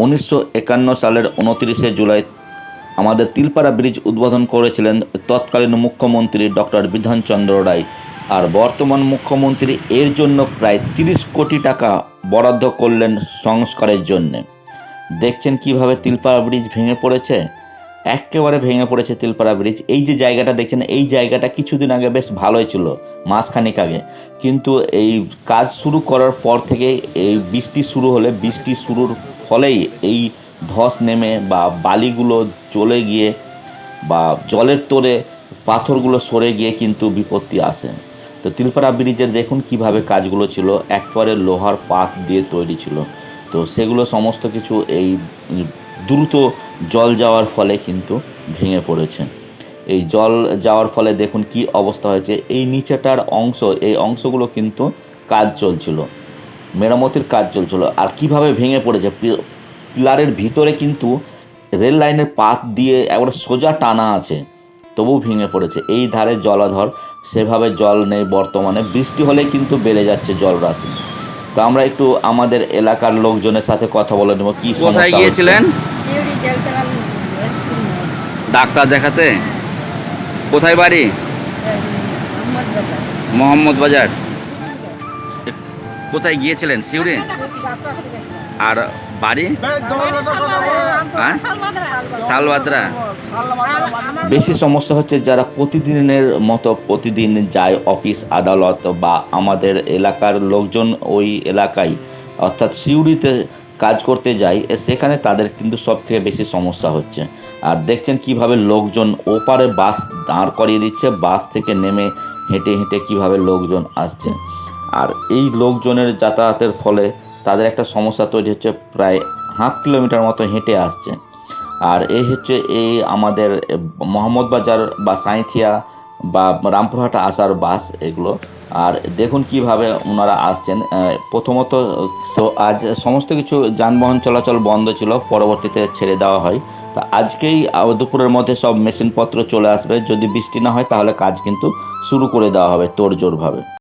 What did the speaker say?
1951 সালের 29শে জুলাই আমাদের তিলপাড়া ব্রিজ উদ্বোধন করেছিলেন তৎকালীন মুখ্যমন্ত্রী ডক্টর বিধানচন্দ্র রায়। আর বর্তমান মুখ্যমন্ত্রী এর জন্য প্রায় 30 কোটি টাকা বরাদ্দ করলেন সংস্কারের জন্যে। দেখছেন কিভাবে তিলপাড়া ব্রিজ ভেঙে পড়েছে, একেবারে ভেঙে পড়েছে তিলপাড়া ব্রিজ। এই যে জায়গাটা দেখছেন, এই জায়গাটা কিছুদিন আগে বেশ ভালোই ছিল, মাসখানেক আগে, কিন্তু এই কাজ শুরু করার পর থেকে এই বৃষ্টি শুরু হলে, বৃষ্টি শুরুর ফলেই এই ধস নেমে বা বালিগুলো চলে গিয়ে বা জলের তোরে পাথরগুলো সরে গিয়ে কিন্তু বিপত্তি আসে। তো তিলপাড়া ব্রিজের দেখুন কিভাবে কাজগুলো ছিল, একেবারে লোহার পাত দিয়ে তৈরি ছিল। তো সেগুলো সমস্ত কিছু এই দ্রুত জল যাওয়ার ফলে কিন্তু ভেঙে পড়েছে। এই জল যাওয়ার ফলে দেখুন কি অবস্থা হয়েছে। এই নিচেটার অংশ, এই অংশগুলো কিন্তু কাজ চলছিল, মেরামতির কাজ চলছিল। আর কিভাবে ভেঙে পড়েছে, পিলারের ভিতরে কিন্তু রেল লাইনের পাত দিয়ে একবারে সোজা টানা আছে, তবু ভেঙে পড়েছে। এই ধারে জলাধর, সেভাবে জল নেই বর্তমানে, বৃষ্টি হলেই কিন্তু বেড়ে যাচ্ছে জলরাশি। তো আমরা একটু আমাদের এলাকার লোকজনের সাথে কথা বলে নেব কি সমস্যা। কোথায় গিয়েছিলেন ডাক্তার দেখাতে? কোথায় বাড়ি? মোহাম্মদ বাজার। কোথায় গিয়েছিলেন? সিউড়ি। আর বাড়ি? হ্যাঁ, শালবাদরা। বেশি সমস্যা হচ্ছে যারা প্রতিদিনের মতো প্রতিদিন যায় অফিস আদালত, বা আমাদের এলাকার লোকজন ওই এলাকায় অর্থাৎ সিউড়িতে কাজ করতে যায়, সেখানে তাদের কিন্তু সব থেকে বেশি সমস্যা হচ্ছে। আর দেখছেন কিভাবে লোকজন ওপারে বাস দাঁড় করিয়ে দিচ্ছে, বাস থেকে নেমে হেঁটে হেঁটে কিভাবে লোকজন আসছে। আর এই লোকজনের যাতায়াতের ফলে তাদের একটা সমস্যা তৈরি হচ্ছে, প্রায় 1/2 কিলোমিটার মতো হেঁটে আসছে। আর এই হচ্ছে এই আমাদের মোহাম্মদ বাজার বা সাঁইথিয়া বা রামপুরহাট আসার বাস এগুলো। আর দেখুন কিভাবে ওনারা আসছেন। প্রথমত আজ সমস্ত কিছু যানবাহন চলাচল বন্ধ ছিল, পরবর্তীতে ছেড়ে দেওয়া হয়। তো আজকেই দুপুরের মধ্যে সব মেশিনপত্র চলে আসবে, যদি বৃষ্টি না হয় তাহলে কাজ কিন্তু শুরু করে দেওয়া হবে তোড়জোড়ভাবে।